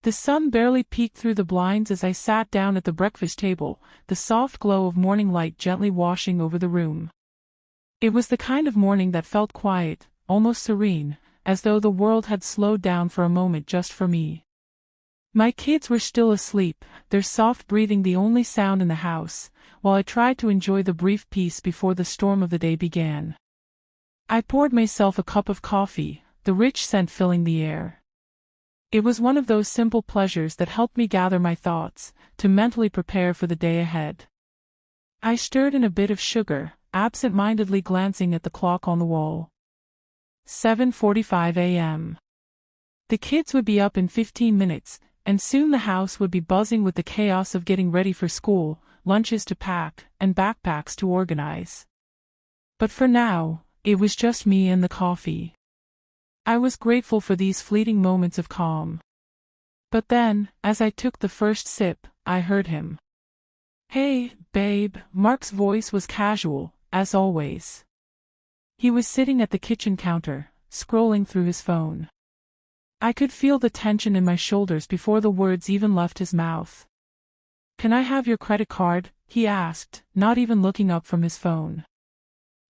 The sun barely peeked through the blinds as I sat down at the breakfast table, the soft glow of morning light gently washing over the room. It was the kind of morning that felt quiet, almost serene, as though the world had slowed down for a moment just for me. My kids were still asleep, their soft breathing the only sound in the house, while I tried to enjoy the brief peace before the storm of the day began. I poured myself a cup of coffee, the rich scent filling the air. It was one of those simple pleasures that helped me gather my thoughts, to mentally prepare for the day ahead. I stirred in a bit of sugar, absent-mindedly glancing at the clock on the wall. 7:45 a.m. The kids would be up in 15 minutes, and soon the house would be buzzing with the chaos of getting ready for school, lunches to pack, and backpacks to organize. But for now, it was just me and the coffee. I was grateful for these fleeting moments of calm. But then, as I took the first sip, I heard him. "Hey, babe," Mark's voice was casual, as always. He was sitting at the kitchen counter, scrolling through his phone. I could feel the tension in my shoulders before the words even left his mouth. "Can I have your credit card?" he asked, not even looking up from his phone.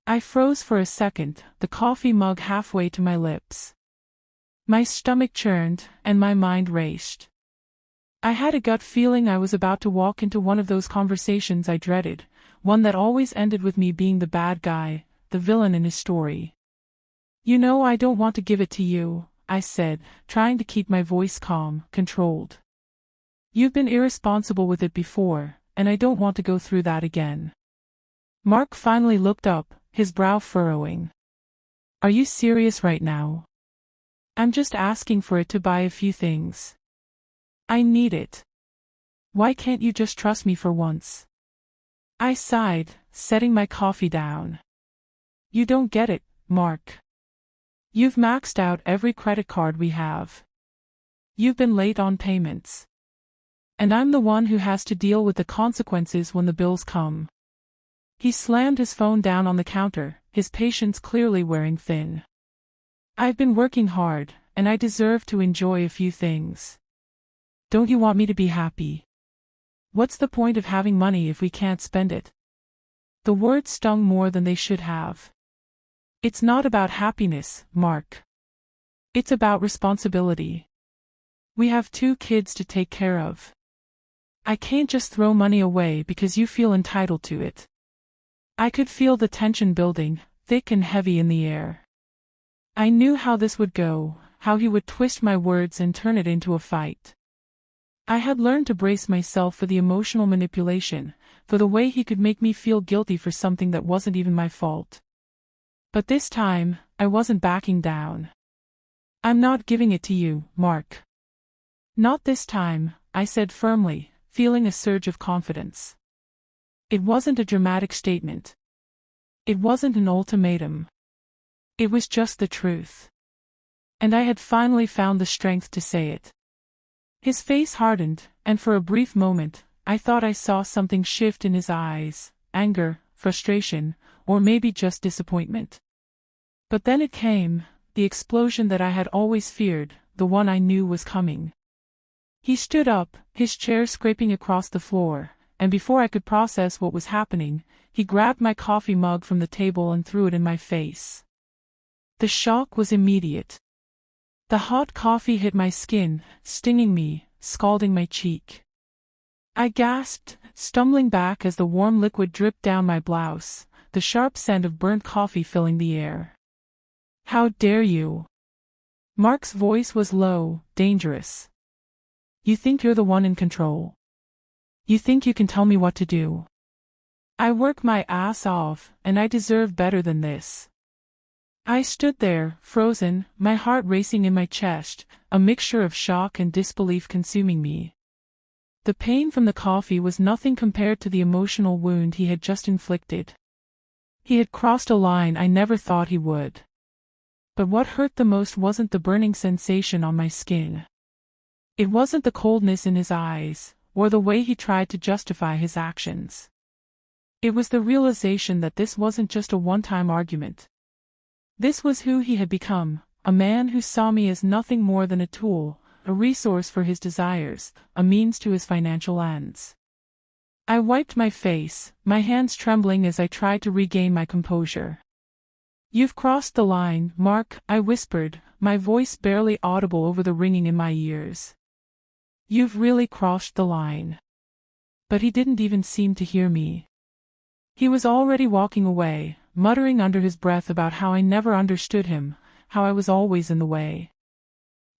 I froze for a second, the coffee mug halfway to my lips. My stomach churned, and my mind raced. I had a gut feeling I was about to walk into one of those conversations I dreaded, one that always ended with me being the bad guy, the villain in his story. "You know I don't want to give it to you," I said, trying to keep my voice calm, controlled. "You've been irresponsible with it before, and I don't want to go through that again." Mark finally looked up, his brow furrowing. "Are you serious right now? I'm just asking for it to buy a few things. I need it. Why can't you just trust me for once?" I sighed, setting my coffee down. "You don't get it, Mark. You've maxed out every credit card we have. You've been late on payments. And I'm the one who has to deal with the consequences when the bills come." He slammed his phone down on the counter, his patience clearly wearing thin. "I've been working hard, and I deserve to enjoy a few things. Don't you want me to be happy? What's the point of having money if we can't spend it?" The words stung more than they should have. "It's not about happiness, Mark. It's about responsibility. We have 2 kids to take care of. I can't just throw money away because you feel entitled to it." I could feel the tension building, thick and heavy in the air. I knew how this would go, how he would twist my words and turn it into a fight. I had learned to brace myself for the emotional manipulation, for the way he could make me feel guilty for something that wasn't even my fault. But this time, I wasn't backing down. "I'm not giving it to you, Mark." "Not this time," I said firmly, feeling a surge of confidence. It wasn't a dramatic statement. It wasn't an ultimatum. It was just the truth. And I had finally found the strength to say it. His face hardened, and for a brief moment, I thought I saw something shift in his eyes, anger, frustration, or maybe just disappointment. But then it came, the explosion that I had always feared, the one I knew was coming. He stood up, his chair scraping across the floor, and before I could process what was happening, he grabbed my coffee mug from the table and threw it in my face. The shock was immediate. The hot coffee hit my skin, stinging me, scalding my cheek. I gasped, stumbling back as the warm liquid dripped down my blouse, the sharp scent of burnt coffee filling the air. "How dare you?" Mark's voice was low, dangerous. "You think you're the one in control? You think you can tell me what to do? I work my ass off, and I deserve better than this." I stood there, frozen, my heart racing in my chest, a mixture of shock and disbelief consuming me. The pain from the coffee was nothing compared to the emotional wound he had just inflicted. He had crossed a line I never thought he would. But what hurt the most wasn't the burning sensation on my skin. It wasn't the coldness in his eyes, or the way he tried to justify his actions. It was the realization that this wasn't just a one-time argument. This was who he had become, a man who saw me as nothing more than a tool, a resource for his desires, a means to his financial ends. I wiped my face, my hands trembling as I tried to regain my composure. "You've crossed the line, Mark," I whispered, my voice barely audible over the ringing in my ears. "You've really crossed the line." But he didn't even seem to hear me. He was already walking away, muttering under his breath about how I never understood him, how I was always in the way.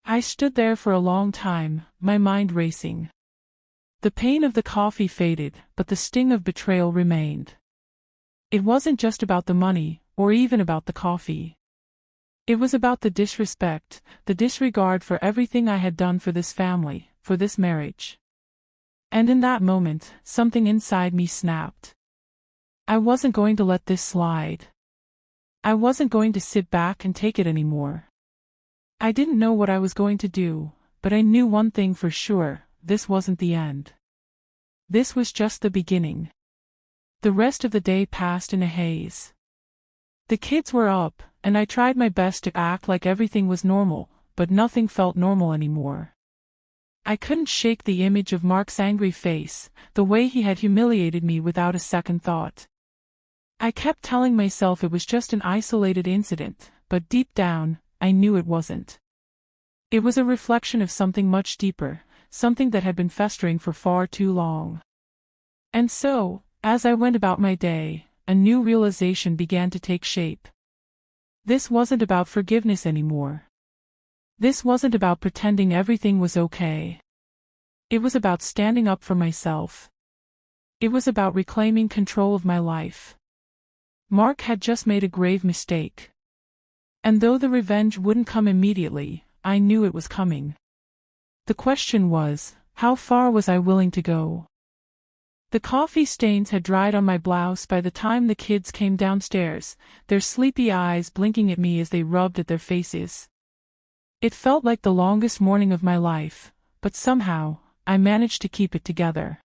I stood there for a long time, my mind racing. The pain of the coffee faded, but the sting of betrayal remained. It wasn't just about the money, or even about the coffee. It was about the disrespect, the disregard for everything I had done for this family, for this marriage. And in that moment, something inside me snapped. I wasn't going to let this slide. I wasn't going to sit back and take it anymore. I didn't know what I was going to do, but I knew one thing for sure: this wasn't the end. This was just the beginning. The rest of the day passed in a haze. The kids were up, and I tried my best to act like everything was normal, but nothing felt normal anymore. I couldn't shake the image of Mark's angry face, the way he had humiliated me without a second thought. I kept telling myself it was just an isolated incident, but deep down, I knew it wasn't. It was a reflection of something much deeper, something that had been festering for far too long. And so, as I went about my day, a new realization began to take shape. This wasn't about forgiveness anymore. This wasn't about pretending everything was okay. It was about standing up for myself. It was about reclaiming control of my life. Mark had just made a grave mistake. And though the revenge wouldn't come immediately, I knew it was coming. The question was, how far was I willing to go? The coffee stains had dried on my blouse by the time the kids came downstairs, their sleepy eyes blinking at me as they rubbed at their faces. It felt like the longest morning of my life, but somehow, I managed to keep it together.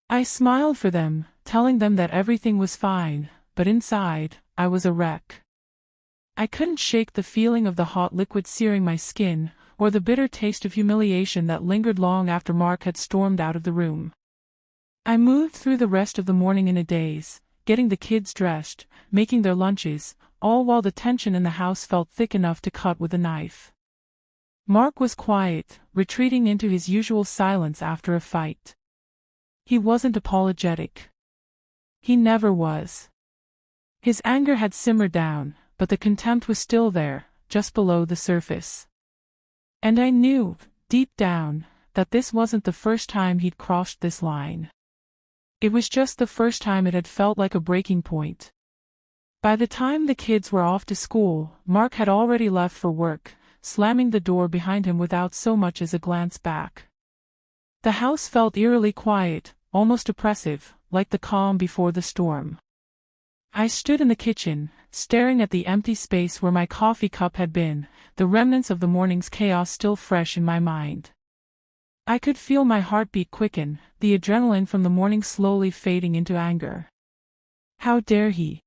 I smiled for them, telling them that everything was fine, but inside, I was a wreck. I couldn't shake the feeling of the hot liquid searing my skin, or the bitter taste of humiliation that lingered long after Mark had stormed out of the room. I moved through the rest of the morning in a daze, getting the kids dressed, making their lunches, all while the tension in the house felt thick enough to cut with a knife. Mark was quiet, retreating into his usual silence after a fight. He wasn't apologetic. He never was. His anger had simmered down, but the contempt was still there, just below the surface. And I knew, deep down, that this wasn't the first time he'd crossed this line. It was just the first time it had felt like a breaking point. By the time the kids were off to school, Mark had already left for work, slamming the door behind him without so much as a glance back. The house felt eerily quiet, almost oppressive, like the calm before the storm. I stood in the kitchen, staring at the empty space where my coffee cup had been, the remnants of the morning's chaos still fresh in my mind. I could feel my heartbeat quicken, the adrenaline from the morning slowly fading into anger. How dare he?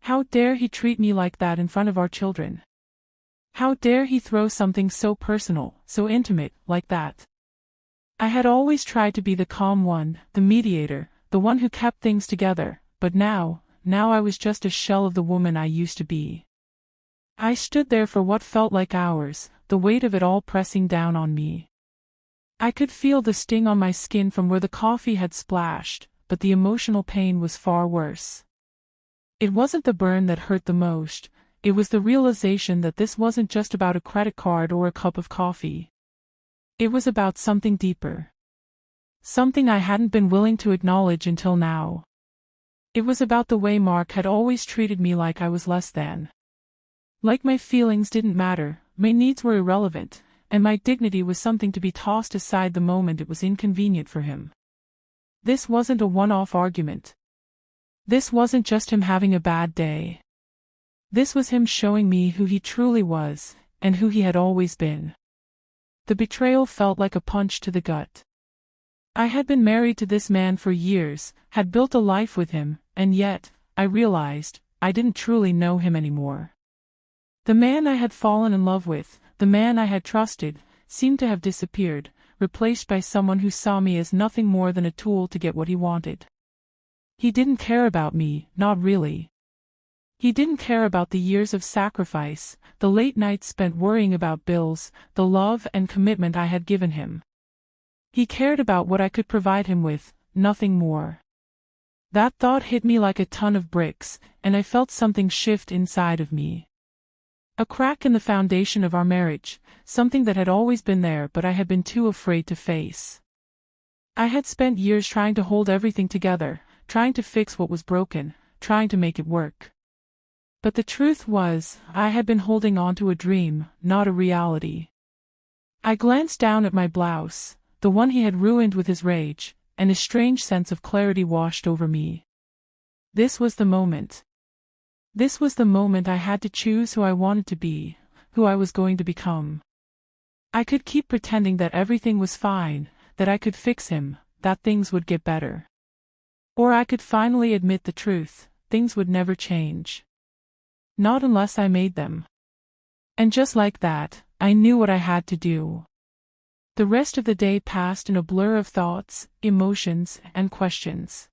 How dare he treat me like that in front of our children? How dare he throw something so personal, so intimate, like that? I had always tried to be the calm one, the mediator, the one who kept things together, but now I was just a shell of the woman I used to be. I stood there for what felt like hours, the weight of it all pressing down on me. I could feel the sting on my skin from where the coffee had splashed, but the emotional pain was far worse. It wasn't the burn that hurt the most, it was the realization that this wasn't just about a credit card or a cup of coffee. It was about something deeper. Something I hadn't been willing to acknowledge until now. It was about the way Mark had always treated me like I was less than. Like my feelings didn't matter, my needs were irrelevant, and my dignity was something to be tossed aside the moment it was inconvenient for him. This wasn't a one-off argument. This wasn't just him having a bad day. This was him showing me who he truly was, and who he had always been. The betrayal felt like a punch to the gut. I had been married to this man for years, had built a life with him, and yet, I realized, I didn't truly know him anymore. The man I had fallen in love with, the man I had trusted, seemed to have disappeared, replaced by someone who saw me as nothing more than a tool to get what he wanted. He didn't care about me, not really. He didn't care about the years of sacrifice, the late nights spent worrying about bills, the love and commitment I had given him. He cared about what I could provide him with, nothing more. That thought hit me like a ton of bricks, and I felt something shift inside of me. A crack in the foundation of our marriage, something that had always been there but I had been too afraid to face. I had spent years trying to hold everything together, trying to fix what was broken, trying to make it work. But the truth was, I had been holding on to a dream, not a reality. I glanced down at my blouse, the one he had ruined with his rage, and a strange sense of clarity washed over me. This was the moment. This was the moment I had to choose who I wanted to be, who I was going to become. I could keep pretending that everything was fine, that I could fix him, that things would get better. Or I could finally admit the truth, things would never change. Not unless I made them. And just like that, I knew what I had to do. The rest of the day passed in a blur of thoughts, emotions, and questions.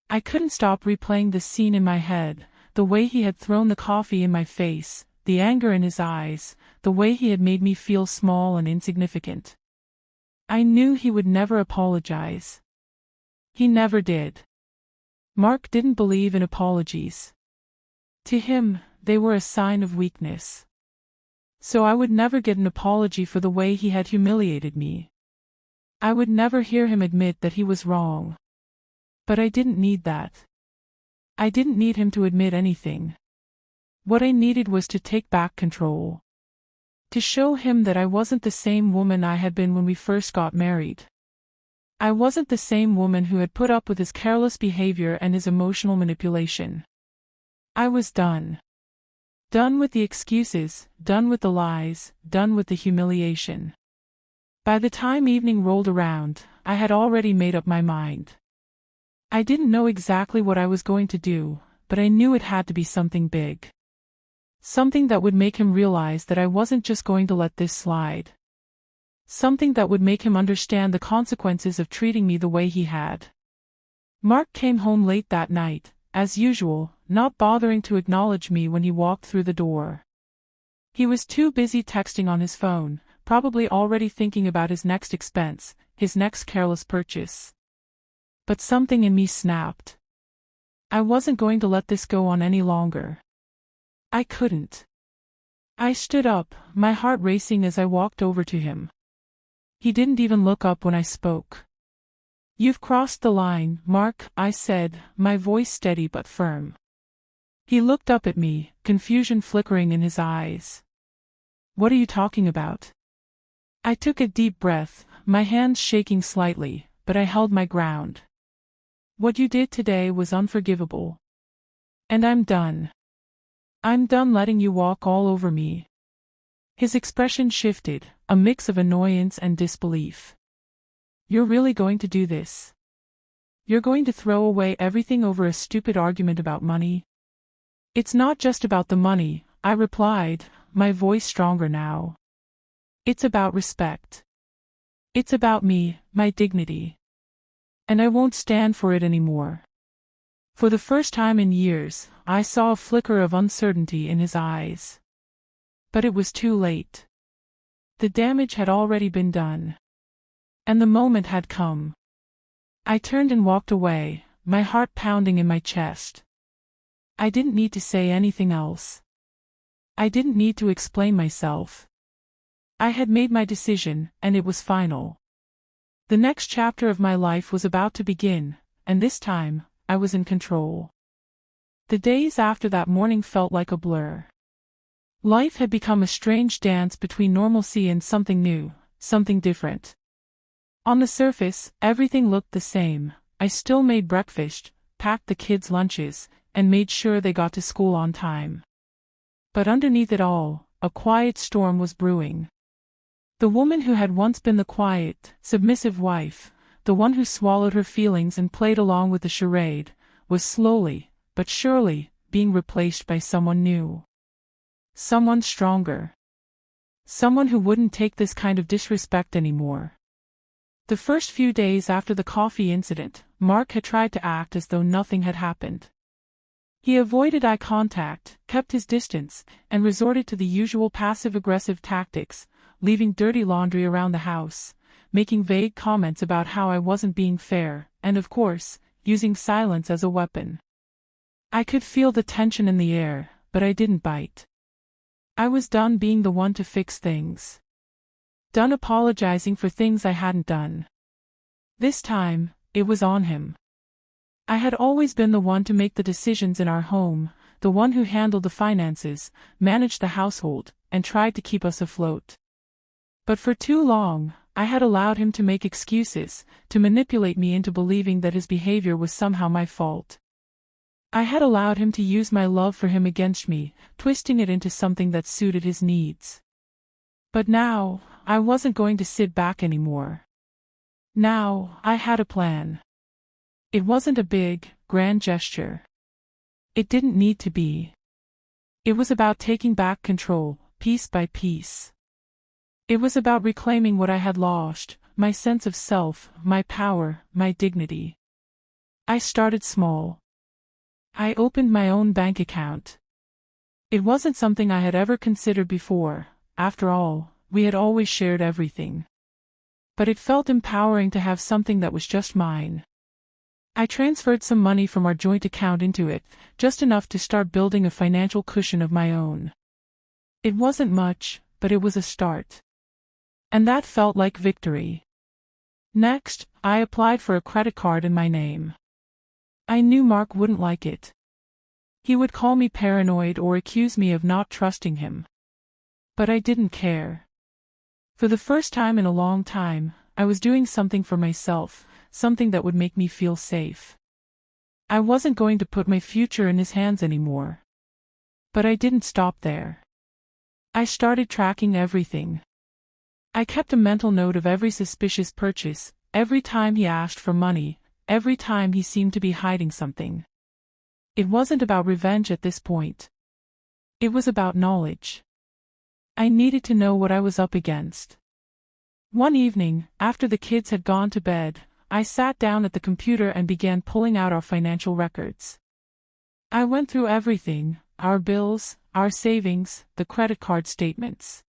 I couldn't stop replaying the scene in my head, the way he had thrown the coffee in my face, the anger in his eyes, the way he had made me feel small and insignificant. I knew he would never apologize. He never did. Mark didn't believe in apologies. To him, they were a sign of weakness. So I would never get an apology for the way he had humiliated me. I would never hear him admit that he was wrong. But I didn't need that. I didn't need him to admit anything. What I needed was to take back control. To show him that I wasn't the same woman I had been when we first got married. I wasn't the same woman who had put up with his careless behavior and his emotional manipulation. I was done. Done with the excuses, done with the lies, done with the humiliation. By the time evening rolled around, I had already made up my mind. I didn't know exactly what I was going to do, but I knew it had to be something big. Something that would make him realize that I wasn't just going to let this slide. Something that would make him understand the consequences of treating me the way he had. Mark came home late that night, as usual, not bothering to acknowledge me when he walked through the door. He was too busy texting on his phone, probably already thinking about his next expense, his next careless purchase. But something in me snapped. I wasn't going to let this go on any longer. I couldn't. I stood up, my heart racing as I walked over to him. He didn't even look up when I spoke. "You've crossed the line, Mark," I said, my voice steady but firm. He looked up at me, confusion flickering in his eyes. "What are you talking about?" I took a deep breath, my hands shaking slightly, but I held my ground. "What you did today was unforgivable. And I'm done. I'm done letting you walk all over me." His expression shifted, a mix of annoyance and disbelief. "You're really going to do this? You're going to throw away everything over a stupid argument about money?" "It's not just about the money," I replied, my voice stronger now. "It's about respect. It's about me, my dignity. And I won't stand for it anymore." For the first time in years, I saw a flicker of uncertainty in his eyes. But it was too late. The damage had already been done. And the moment had come. I turned and walked away, my heart pounding in my chest. I didn't need to say anything else. I didn't need to explain myself. I had made my decision, and it was final. The next chapter of my life was about to begin, and this time, I was in control. The days after that morning felt like a blur. Life had become a strange dance between normalcy and something new, something different. On the surface, everything looked the same. I still made breakfast, packed the kids' lunches, and made sure they got to school on time. But underneath it all, a quiet storm was brewing. The woman who had once been the quiet, submissive wife, the one who swallowed her feelings and played along with the charade, was slowly, but surely, being replaced by someone new. Someone stronger. Someone who wouldn't take this kind of disrespect anymore. The first few days after the coffee incident, Mark had tried to act as though nothing had happened. He avoided eye contact, kept his distance, and resorted to the usual passive-aggressive tactics, leaving dirty laundry around the house, making vague comments about how I wasn't being fair, and of course, using silence as a weapon. I could feel the tension in the air, but I didn't bite. I was done being the one to fix things. Done apologizing for things I hadn't done. This time, it was on him. I had always been the one to make the decisions in our home, the one who handled the finances, managed the household, and tried to keep us afloat. But for too long, I had allowed him to make excuses, to manipulate me into believing that his behavior was somehow my fault. I had allowed him to use my love for him against me, twisting it into something that suited his needs. But now, I wasn't going to sit back anymore. Now, I had a plan. It wasn't a big, grand gesture. It didn't need to be. It was about taking back control, piece by piece. It was about reclaiming what I had lost, my sense of self, my power, my dignity. I started small. I opened my own bank account. It wasn't something I had ever considered before. After all, we had always shared everything. But it felt empowering to have something that was just mine. I transferred some money from our joint account into it, just enough to start building a financial cushion of my own. It wasn't much, but it was a start. And that felt like victory. Next, I applied for a credit card in my name. I knew Mark wouldn't like it. He would call me paranoid or accuse me of not trusting him. But I didn't care. For the first time in a long time, I was doing something for myself, something that would make me feel safe. I wasn't going to put my future in his hands anymore. But I didn't stop there. I started tracking everything. I kept a mental note of every suspicious purchase, every time he asked for money, every time he seemed to be hiding something. It wasn't about revenge at this point. It was about knowledge. I needed to know what I was up against. One evening, after the kids had gone to bed, I sat down at the computer and began pulling out our financial records. I went through everything, our bills, our savings, the credit card statements.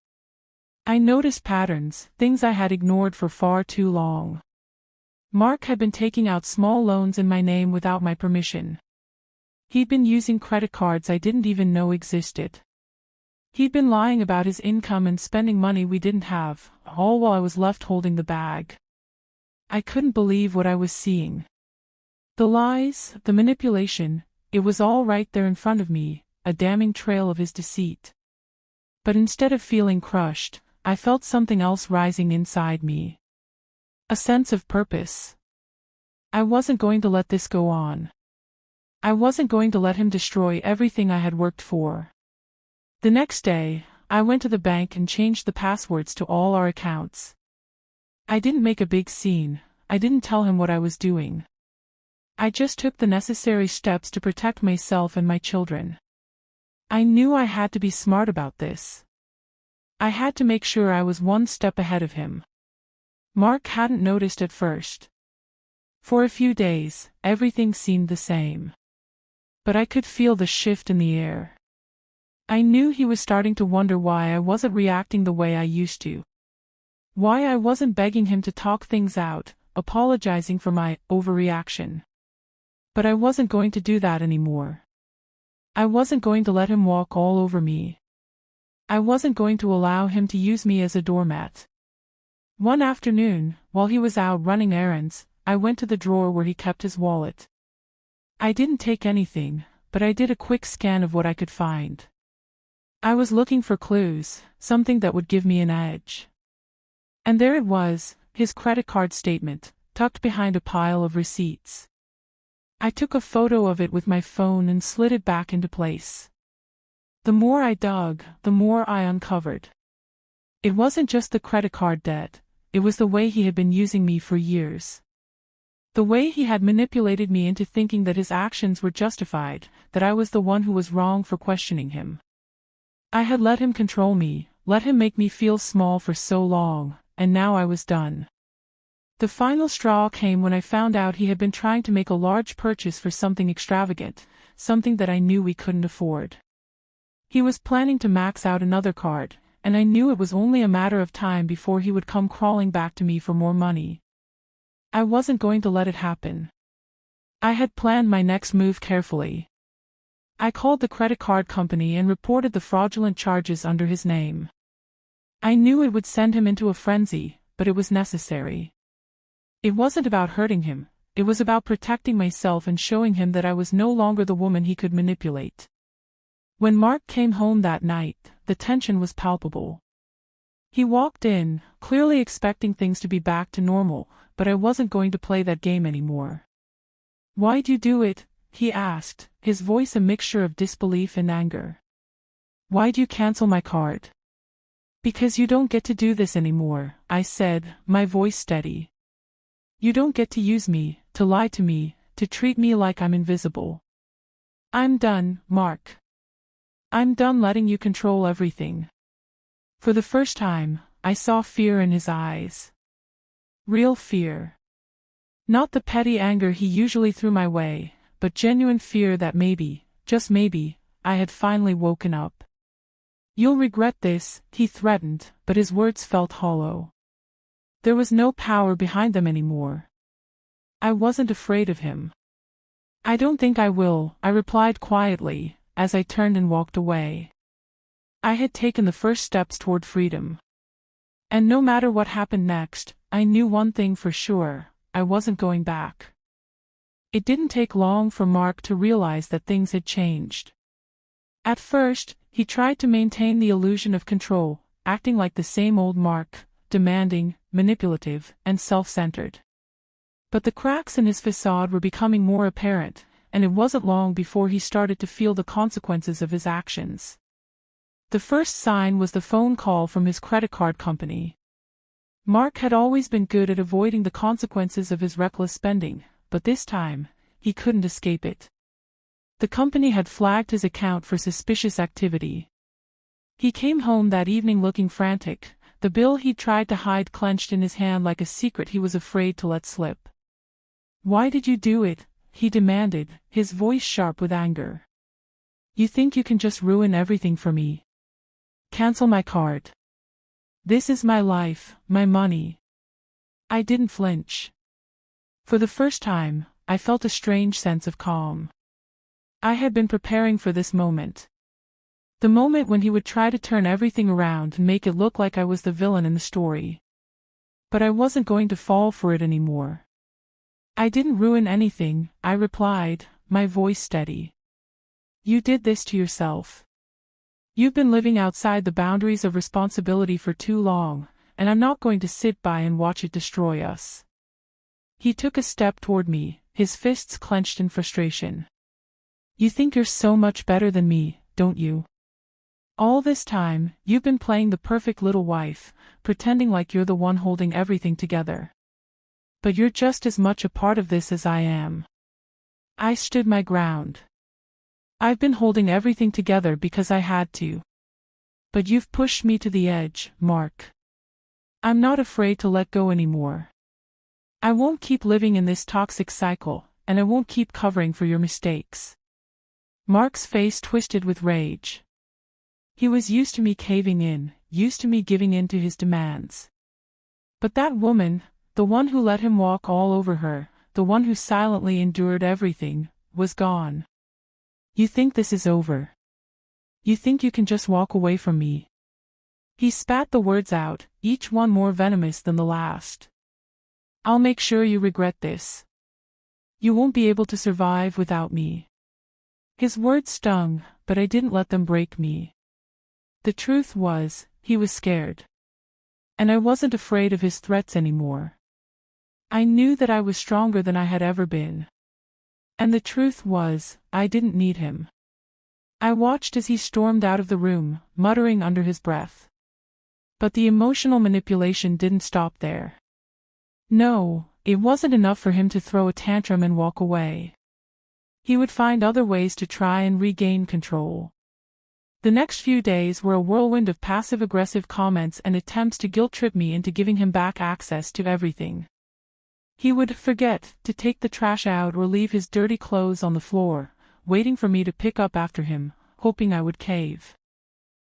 I noticed patterns, things I had ignored for far too long. Mark had been taking out small loans in my name without my permission. He'd been using credit cards I didn't even know existed. He'd been lying about his income and spending money we didn't have, all while I was left holding the bag. I couldn't believe what I was seeing. The lies, the manipulation, it was all right there in front of me, a damning trail of his deceit. But instead of feeling crushed, I felt something else rising inside me. A sense of purpose. I wasn't going to let this go on. I wasn't going to let him destroy everything I had worked for. The next day, I went to the bank and changed the passwords to all our accounts. I didn't make a big scene, I didn't tell him what I was doing. I just took the necessary steps to protect myself and my children. I knew I had to be smart about this. I had to make sure I was one step ahead of him. Mark hadn't noticed at first. For a few days, everything seemed the same. But I could feel the shift in the air. I knew he was starting to wonder why I wasn't reacting the way I used to. Why I wasn't begging him to talk things out, apologizing for my overreaction. But I wasn't going to do that anymore. I wasn't going to let him walk all over me. I wasn't going to allow him to use me as a doormat. One afternoon, while he was out running errands, I went to the drawer where he kept his wallet. I didn't take anything, but I did a quick scan of what I could find. I was looking for clues, something that would give me an edge. And there it was, his credit card statement, tucked behind a pile of receipts. I took a photo of it with my phone and slid it back into place. The more I dug, the more I uncovered. It wasn't just the credit card debt, it was the way he had been using me for years. The way he had manipulated me into thinking that his actions were justified, that I was the one who was wrong for questioning him. I had let him control me, let him make me feel small for so long, and now I was done. The final straw came when I found out he had been trying to make a large purchase for something extravagant, something that I knew we couldn't afford. He was planning to max out another card, and I knew it was only a matter of time before he would come crawling back to me for more money. I wasn't going to let it happen. I had planned my next move carefully. I called the credit card company and reported the fraudulent charges under his name. I knew it would send him into a frenzy, but it was necessary. It wasn't about hurting him, it was about protecting myself and showing him that I was no longer the woman he could manipulate. When Mark came home that night, the tension was palpable. He walked in, clearly expecting things to be back to normal, but I wasn't going to play that game anymore. "Why'd you do it?" he asked, his voice a mixture of disbelief and anger. "Why'd you cancel my card?" "Because you don't get to do this anymore," I said, my voice steady. "You don't get to use me, to lie to me, to treat me like I'm invisible. I'm done, Mark. I'm done letting you control everything." For the first time, I saw fear in his eyes. Real fear. Not the petty anger he usually threw my way, but genuine fear that maybe, just maybe, I had finally woken up. "You'll regret this," he threatened, but his words felt hollow. There was no power behind them anymore. I wasn't afraid of him. "I don't think I will," I replied quietly, as I turned and walked away. I had taken the first steps toward freedom. And no matter what happened next, I knew one thing for sure: I wasn't going back. It didn't take long for Mark to realize that things had changed. At first, he tried to maintain the illusion of control, acting like the same old Mark, demanding, manipulative, and self-centered. But the cracks in his facade were becoming more apparent, and it wasn't long before he started to feel the consequences of his actions. The first sign was the phone call from his credit card company. Mark had always been good at avoiding the consequences of his reckless spending, but this time, he couldn't escape it. The company had flagged his account for suspicious activity. He came home that evening looking frantic, the bill he'd tried to hide clenched in his hand like a secret he was afraid to let slip. "Why did you do it?" he demanded, his voice sharp with anger. "You think you can just ruin everything for me? Cancel my card. This is my life, my money." I didn't flinch. For the first time, I felt a strange sense of calm. I had been preparing for this moment. The moment when he would try to turn everything around and make it look like I was the villain in the story. But I wasn't going to fall for it anymore. "I didn't ruin anything," I replied, my voice steady. "You did this to yourself. You've been living outside the boundaries of responsibility for too long, and I'm not going to sit by and watch it destroy us." He took a step toward me, his fists clenched in frustration. "You think you're so much better than me, don't you? All this time, you've been playing the perfect little wife, pretending like you're the one holding everything together. But you're just as much a part of this as I am." I stood my ground. "I've been holding everything together because I had to. But you've pushed me to the edge, Mark. I'm not afraid to let go anymore. I won't keep living in this toxic cycle, and I won't keep covering for your mistakes." Mark's face twisted with rage. He was used to me caving in, used to me giving in to his demands. But that woman, the one who let him walk all over her, the one who silently endured everything, was gone. "You think this is over? You think you can just walk away from me?" He spat the words out, each one more venomous than the last. "I'll make sure you regret this. You won't be able to survive without me." His words stung, but I didn't let them break me. The truth was, he was scared. And I wasn't afraid of his threats anymore. I knew that I was stronger than I had ever been. And the truth was, I didn't need him. I watched as he stormed out of the room, muttering under his breath. But the emotional manipulation didn't stop there. No, it wasn't enough for him to throw a tantrum and walk away. He would find other ways to try and regain control. The next few days were a whirlwind of passive-aggressive comments and attempts to guilt-trip me into giving him back access to everything. He would forget to take the trash out or leave his dirty clothes on the floor, waiting for me to pick up after him, hoping I would cave.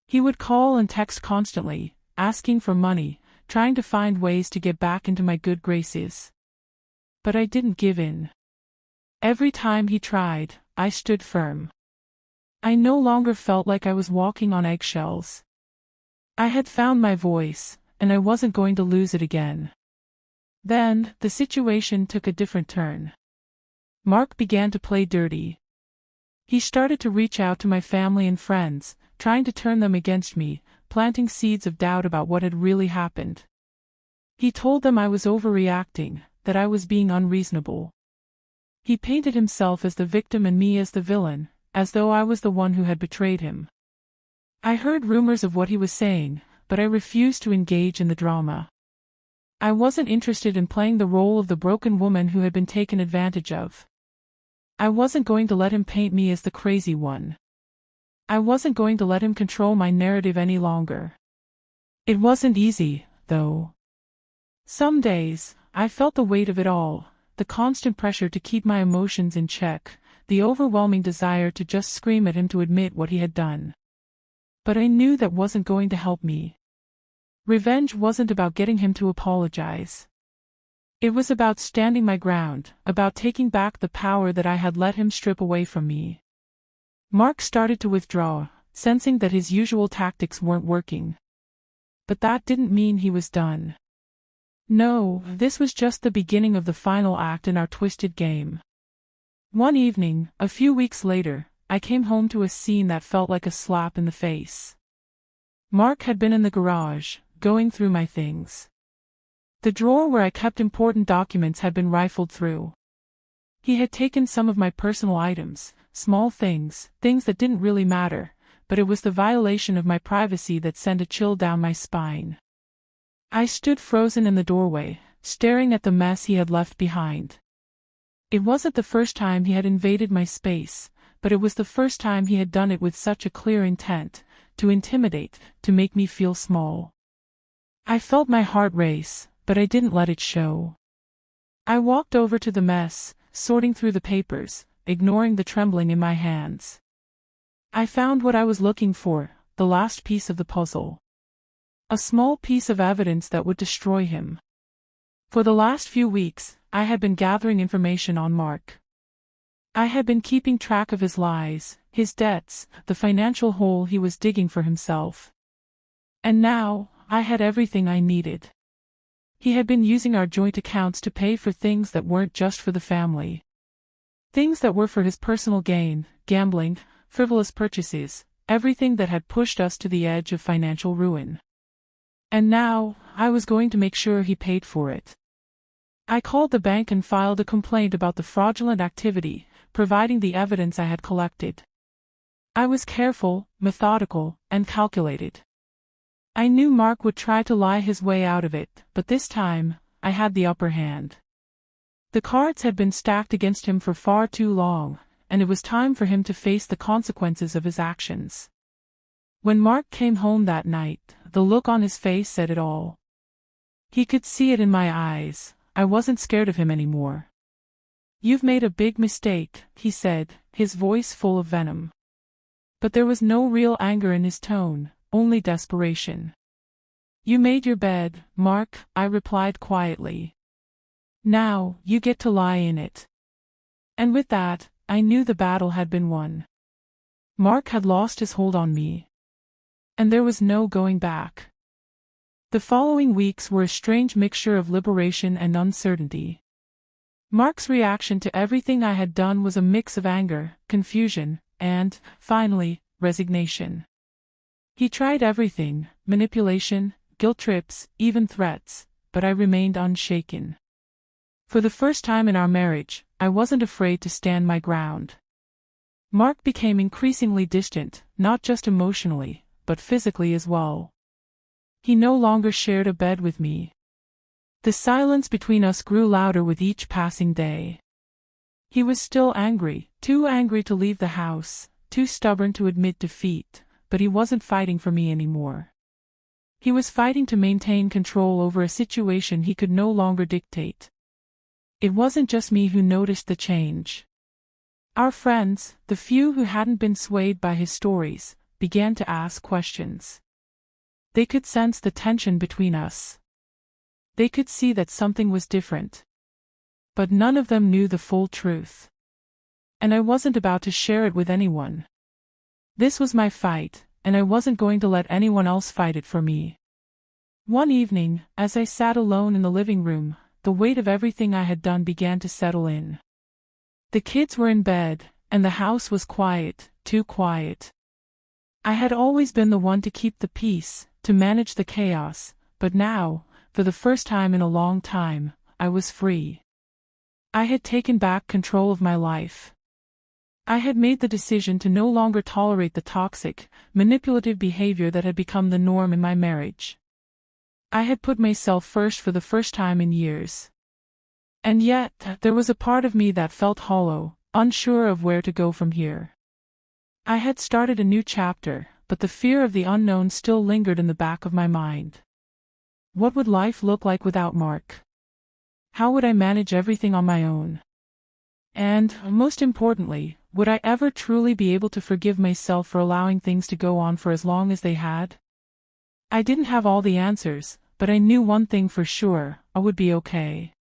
He would call and text constantly, asking for money, trying to find ways to get back into my good graces. But I didn't give in. Every time he tried, I stood firm. I no longer felt like I was walking on eggshells. I had found my voice, and I wasn't going to lose it again. Then, the situation took a different turn. Mark began to play dirty. He started to reach out to my family and friends, trying to turn them against me, planting seeds of doubt about what had really happened. He told them I was overreacting, that I was being unreasonable. He painted himself as the victim and me as the villain, as though I was the one who had betrayed him. I heard rumors of what he was saying, but I refused to engage in the drama. I wasn't interested in playing the role of the broken woman who had been taken advantage of. I wasn't going to let him paint me as the crazy one. I wasn't going to let him control my narrative any longer. It wasn't easy, though. Some days, I felt the weight of it all, the constant pressure to keep my emotions in check, the overwhelming desire to just scream at him to admit what he had done. But I knew that wasn't going to help me. Revenge wasn't about getting him to apologize. It was about standing my ground, about taking back the power that I had let him strip away from me. Mark started to withdraw, sensing that his usual tactics weren't working. But that didn't mean he was done. No, this was just the beginning of the final act in our twisted game. One evening, a few weeks later, I came home to a scene that felt like a slap in the face. Mark had been in the garage, going through my things. The drawer where I kept important documents had been rifled through. He had taken some of my personal items, small things that didn't really matter, but it was the violation of my privacy that sent a chill down my spine. I stood frozen in the doorway, staring at the mess he had left behind. It wasn't the first time he had invaded my space, but it was the first time he had done it with such a clear intent, to intimidate, to make me feel small. I felt my heart race, but I didn't let it show. I walked over to the mess, sorting through the papers, ignoring the trembling in my hands. I found what I was looking for, the last piece of the puzzle. A small piece of evidence that would destroy him. For the last few weeks, I had been gathering information on Mark. I had been keeping track of his lies, his debts, the financial hole he was digging for himself. And now, I had everything I needed. He had been using our joint accounts to pay for things that weren't just for the family. Things that were for his personal gain, gambling, frivolous purchases, everything that had pushed us to the edge of financial ruin. And now, I was going to make sure he paid for it. I called the bank and filed a complaint about the fraudulent activity, providing the evidence I had collected. I was careful, methodical, and calculated. I knew Mark would try to lie his way out of it, but this time, I had the upper hand. The cards had been stacked against him for far too long, and it was time for him to face the consequences of his actions. When Mark came home that night, the look on his face said it all. He could see it in my eyes. I wasn't scared of him anymore. "You've made a big mistake," he said, his voice full of venom. But there was no real anger in his tone, only desperation. "You made your bed, Mark," I replied quietly. "Now, you get to lie in it." And with that, I knew the battle had been won. Mark had lost his hold on me. And there was no going back. The following weeks were a strange mixture of liberation and uncertainty. Mark's reaction to everything I had done was a mix of anger, confusion, and, finally, resignation. He tried everything, manipulation, guilt trips, even threats, but I remained unshaken. For the first time in our marriage, I wasn't afraid to stand my ground. Mark became increasingly distant, not just emotionally, but physically as well. He no longer shared a bed with me. The silence between us grew louder with each passing day. He was still angry, too angry to leave the house, too stubborn to admit defeat, but he wasn't fighting for me anymore. He was fighting to maintain control over a situation he could no longer dictate. It wasn't just me who noticed the change. Our friends, the few who hadn't been swayed by his stories, began to ask questions. They could sense the tension between us. They could see that something was different. But none of them knew the full truth. And I wasn't about to share it with anyone. This was my fight, and I wasn't going to let anyone else fight it for me. One evening, as I sat alone in the living room, the weight of everything I had done began to settle in. The kids were in bed, and the house was quiet, too quiet. I had always been the one to keep the peace, to manage the chaos, but now, for the first time in a long time, I was free. I had taken back control of my life. I had made the decision to no longer tolerate the toxic, manipulative behavior that had become the norm in my marriage. I had put myself first for the first time in years. And yet, there was a part of me that felt hollow, unsure of where to go from here. I had started a new chapter, but the fear of the unknown still lingered in the back of my mind. What would life look like without Mark? How would I manage everything on my own? And, most importantly, would I ever truly be able to forgive myself for allowing things to go on for as long as they had? I didn't have all the answers, but I knew one thing for sure: I would be okay.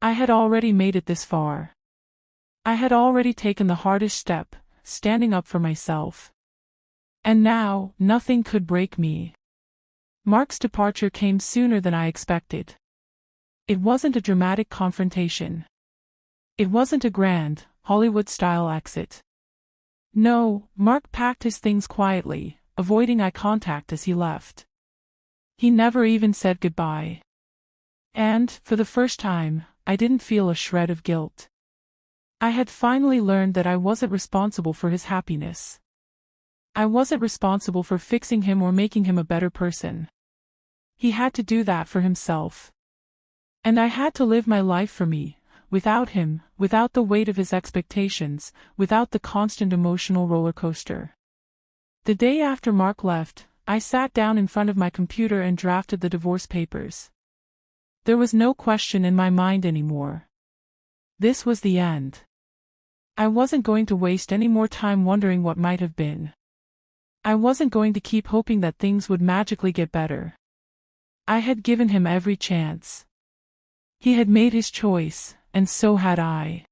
I had already made it this far. I had already taken the hardest step, standing up for myself. And now, nothing could break me. Mark's departure came sooner than I expected. It wasn't a dramatic confrontation. It wasn't a grand, Hollywood-style exit. No, Mark packed his things quietly, avoiding eye contact as he left. He never even said goodbye. And, for the first time, I didn't feel a shred of guilt. I had finally learned that I wasn't responsible for his happiness. I wasn't responsible for fixing him or making him a better person. He had to do that for himself. And I had to live my life for me, without him, without the weight of his expectations, without the constant emotional roller coaster. The day after Mark left, I sat down in front of my computer and drafted the divorce papers. There was no question in my mind anymore. This was the end. I wasn't going to waste any more time wondering what might have been. I wasn't going to keep hoping that things would magically get better. I had given him every chance. He had made his choice, and so had I.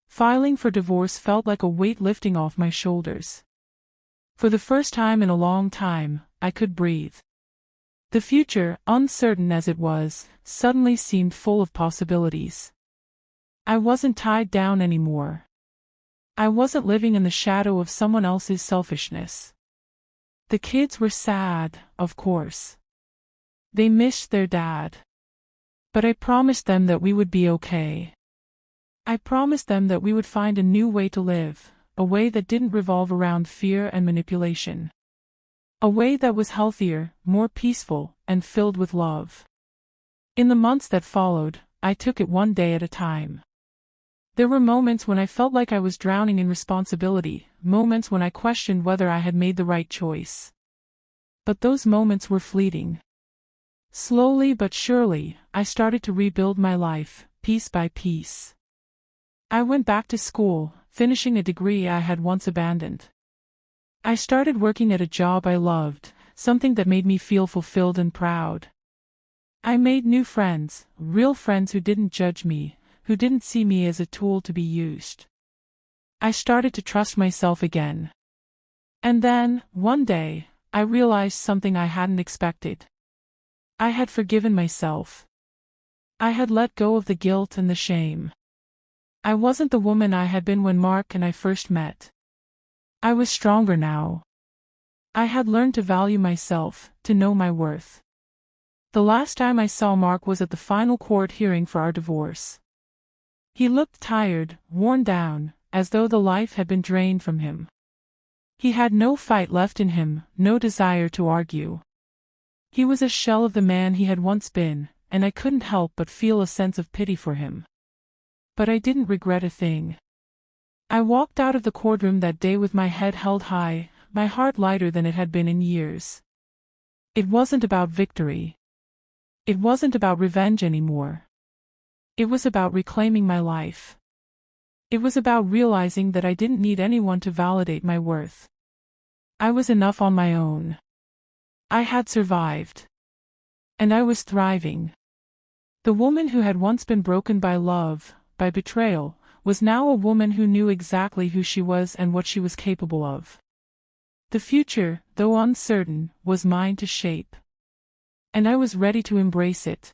Filing for divorce felt like a weight lifting off my shoulders. For the first time in a long time, I could breathe. The future, uncertain as it was, suddenly seemed full of possibilities. I wasn't tied down anymore. I wasn't living in the shadow of someone else's selfishness. The kids were sad, of course. They missed their dad. But I promised them that we would be okay. I promised them that we would find a new way to live, a way that didn't revolve around fear and manipulation. A way that was healthier, more peaceful, and filled with love. In the months that followed, I took it one day at a time. There were moments when I felt like I was drowning in responsibility, moments when I questioned whether I had made the right choice. But those moments were fleeting. Slowly but surely, I started to rebuild my life, piece by piece. I went back to school, finishing a degree I had once abandoned. I started working at a job I loved, something that made me feel fulfilled and proud. I made new friends, real friends who didn't judge me, who didn't see me as a tool to be used. I started to trust myself again. And then, one day, I realized something I hadn't expected. I had forgiven myself. I had let go of the guilt and the shame. I wasn't the woman I had been when Mark and I first met. I was stronger now. I had learned to value myself, to know my worth. The last time I saw Mark was at the final court hearing for our divorce. He looked tired, worn down, as though the life had been drained from him. He had no fight left in him, no desire to argue. He was a shell of the man he had once been, and I couldn't help but feel a sense of pity for him. But I didn't regret a thing. I walked out of the courtroom that day with my head held high, my heart lighter than it had been in years. It wasn't about victory. It wasn't about revenge anymore. It was about reclaiming my life. It was about realizing that I didn't need anyone to validate my worth. I was enough on my own. I had survived. And I was thriving. The woman who had once been broken by love, by betrayal, was now a woman who knew exactly who she was and what she was capable of. The future, though uncertain, was mine to shape. And I was ready to embrace it.